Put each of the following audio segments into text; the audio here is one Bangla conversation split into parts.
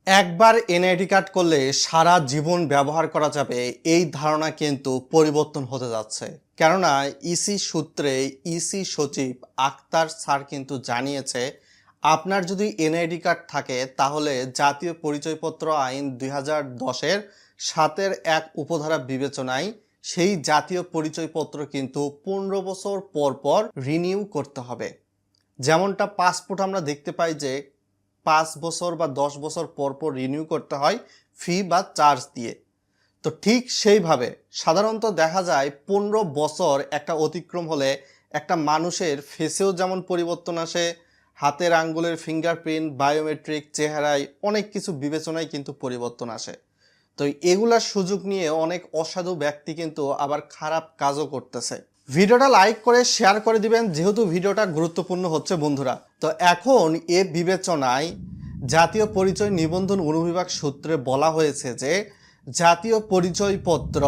একবার এনআইডি কার্ড করলে সারা জীবন ব্যবহার করা যাবে এই ধারণা কিন্তু পরিবর্তন হতে যাচ্ছে। কেননা ইসি সূত্রে ইসি সচিব আক্তার স্যার কিন্তু জানিয়েছে, আপনার যদি এনআইডি কার্ড থাকে তাহলে জাতীয় পরিচয়পত্র আইন 2010-এর 7-এর 1 উপধারা বিবেচনায় সেই জাতীয় পরিচয়পত্র কিন্তু 15 বছর পর পর রিনিউ করতে হবে। যেমনটা পাসপোর্ট আমরা দেখতে পাই যে 5 বছর বা 10 বছর পর পর রিনিউ করতে হয় ফি বা চার্জ দিয়ে। তো ঠিক সেইভাবে সাধারণত দেখা যায় 15 বছর একটা অতিক্রম হলে একটা মানুষের ফেসেও যেমন পরিবর্তন আসে, হাতের আঙ্গুলের ফিঙ্গারপ্রিন্ট, বায়োমেট্রিক, চেহারায় অনেক কিছু বিবেচনায় কিন্তু পরিবর্তন আসে। তো এগুলার সুযোগ নিয়ে অনেক অসাধু ব্যক্তি কিন্তু আবার খারাপ কাজও করতেছে। ভিডিওটা লাইক করে শেয়ার করে দিবেন, যেহেতু ভিডিওটা গুরুত্বপূর্ণ হচ্ছে বন্ধুরা। তো এখন এ বিবেচনায় জাতীয় পরিচয় নিবন্ধন অনুবিভাগ সূত্রে বলা হয়েছে যে জাতীয় পরিচয়পত্র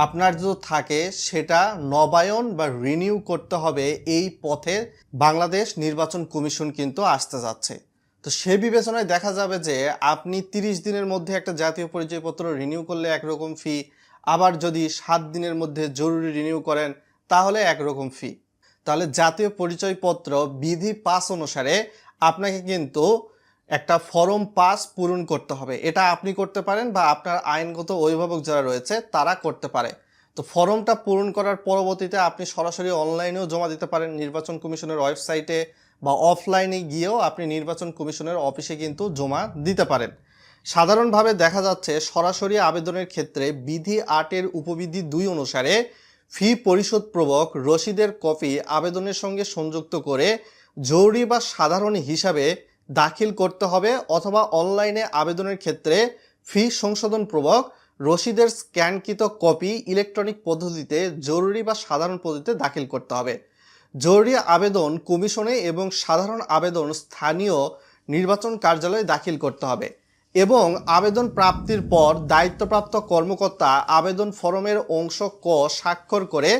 আপনার যদি থাকে সেটা নবায়ন বা রিনিউ করতে হবে। এই পথে বাংলাদেশ নির্বাচন কমিশন কিন্তু আসতে যাচ্ছে। তো সে বিবেচনায় দেখা যাবে যে আপনি 30 দিনের মধ্যে একটা জাতীয় পরিচয়পত্র রিনিউ করলে একরকম ফি, আবার যদি 7 দিনের মধ্যে জরুরি রিনিউ করেন তাহলে একরকম ফি। তাহলে জাতীয় পরিচয়পত্র বিধি 5 অনুসারে আপনাকে কিন্তু একটা ফর্ম 5 পূরণ করতে হবে। এটা আপনি করতে পারেন বা আপনার আইনগত অভিভাবক যারা রয়েছে তারা করতে পারে। তো ফর্মটা পূরণ করার পরবর্তীতে আপনি সরাসরি অনলাইনেও জমা দিতে পারেন নির্বাচন কমিশনের ওয়েবসাইটে, বা অফলাইনে গিয়েও আপনি নির্বাচন কমিশনের অফিসে কিন্তু জমা দিতে পারেন। সাধারণভাবে দেখা যাচ্ছে সরাসরি আবেদনের ক্ষেত্রে বিধি 8-এর উপবিধি 2 অনুসারে ফি পরিশোধপূর্বক রসিদের কপি আবেদনের সঙ্গে সংযুক্ত করে জরুরি বা সাধারণ হিসাবে দাখিল করতে হবে, অথবা অনলাইনে আবেদনের ক্ষেত্রে ফি সংশোধনপূর্বক রসিদের স্ক্যানকৃত কপি ইলেকট্রনিক পদ্ধতিতে জরুরি বা সাধারণ পদ্ধতিতে দাখিল করতে হবে। জরুরি আবেদন কমিশনে এবং সাধারণ আবেদন স্থানীয় নির্বাচন কার্যালয়ে দাখিল করতে হবে, এবং আবেদন প্রাপ্তির পর দায়িত্বপ্রাপ্ত কর্মকর্তা আবেদন ফরমের অংশ ক স্বাক্ষর করে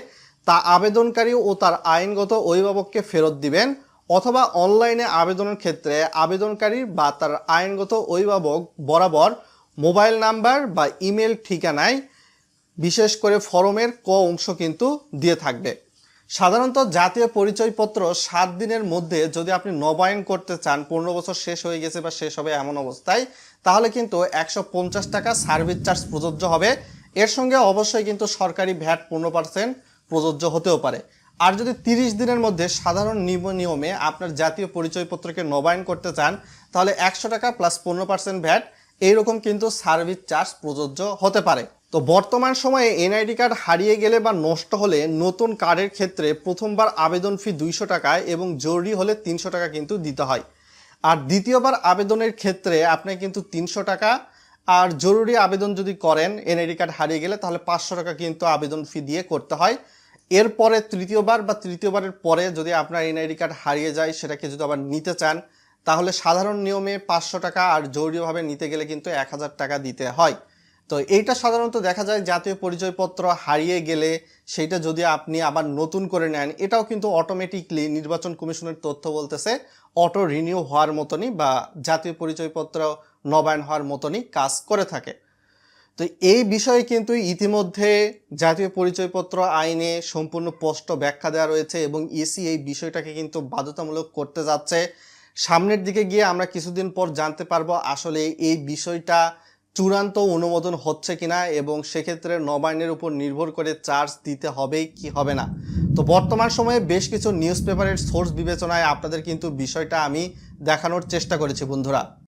তা আবেদনকারী ও তার আইনগত অভিভাবককে ফেরত দিবেন, অথবা অনলাইনে আবেদনের ক্ষেত্রে আবেদনকারী বা তার আইনগত অভিভাবক বরাবর মোবাইল নাম্বার বা ইমেল ঠিকানায় বিশেষ করে ফরমের ক অংশ কিন্তু দিয়ে থাকবে। সাধারণত জাতীয় পরিচয়পত্র 7 দিনের মধ্যে যদি আপনি নবায়ন করতে চান, 15 বছর শেষ হয়ে গেছে বা শেষ হবে এমন অবস্থায়, তাহলে কিন্তু 150 টাকা সার্ভিস চার্জ প্রযোজ্য হবে। এর সঙ্গে অবশ্যই কিন্তু সরকারি ভ্যাট 15% প্রযোজ্য হতেও পারে। আর যদি 30 দিনের মধ্যে সাধারণ নিয়মে আপনার জাতীয় পরিচয়পত্রকে নবায়ন করতে চান, তাহলে 100 টাকা প্লাস 15% ভ্যাট এইরকম কিন্তু সার্ভিস চার্জ প্রযোজ্য হতে পারে। তো বর্তমান সময়ে এনআইডি কার্ড হারিয়ে গেলে বা নষ্ট হলে নতুন কার্ডের ক্ষেত্রে প্রথমবার আবেদন ফি 200 টাকা এবং জরুরি হলে 300 টাকা কিন্তু দিতে হয়। আর দ্বিতীয়বার আবেদনের ক্ষেত্রে আপনাকে কিন্তু 300 টাকা, আর জরুরি আবেদন যদি করেন এনআইডি কার্ড হারিয়ে গেলে তাহলে 500 টাকা কিন্তু আবেদন ফি দিয়ে করতে হয়। এরপরে তৃতীয়বার বা তৃতীয়বারের পরে যদি আপনার এনআইডি কার্ড হারিয়ে যায়, সেটাকে যদি আবার নিতে চান তাহলে সাধারণ নিয়মে 500 টাকা, আর জরুরিভাবে নিতে গেলে কিন্তু 1000 টাকা দিতে হয়। তো এইটা সাধারণত দেখা যায় জাতীয় পরিচয়পত্র হারিয়ে গেলে সেইটা যদি আপনি আবার নতুন করে নেন, এটাও কিন্তু অটোমেটিকলি নির্বাচন কমিশনের তথ্য বলতেছে অটো রিনিউ হওয়ার মতনই বা জাতীয় পরিচয়পত্র নবায়ন হওয়ার মতনই কাজ করে থাকে। তো এই বিষয়ে কিন্তু ইতিমধ্যে জাতীয় পরিচয়পত্র আইনে সম্পূর্ণ স্পষ্ট ব্যাখ্যা দেওয়া রয়েছে, এবং ইসি এই বিষয়টাকে কিন্তু বাধ্যতামূলক করতে যাচ্ছে। সামনের দিকে গিয়ে আমরা কিছুদিন পর জানতে পারবো আসলে এই বিষয়টা চূড়ান্ত অনুমোদন হচ্ছে কিনা, এবং সেক্ষেত্রে নবায়নের উপর নির্ভর করে চার্জ দিতে হবে কি হবে না। তো বর্তমান সময়ে বেশ কিছু নিউজ পেপারের সোর্স বিবেচনায় আপনাদের কিন্তু বিষয়টা আমি দেখানোর চেষ্টা করেছি বন্ধুরা।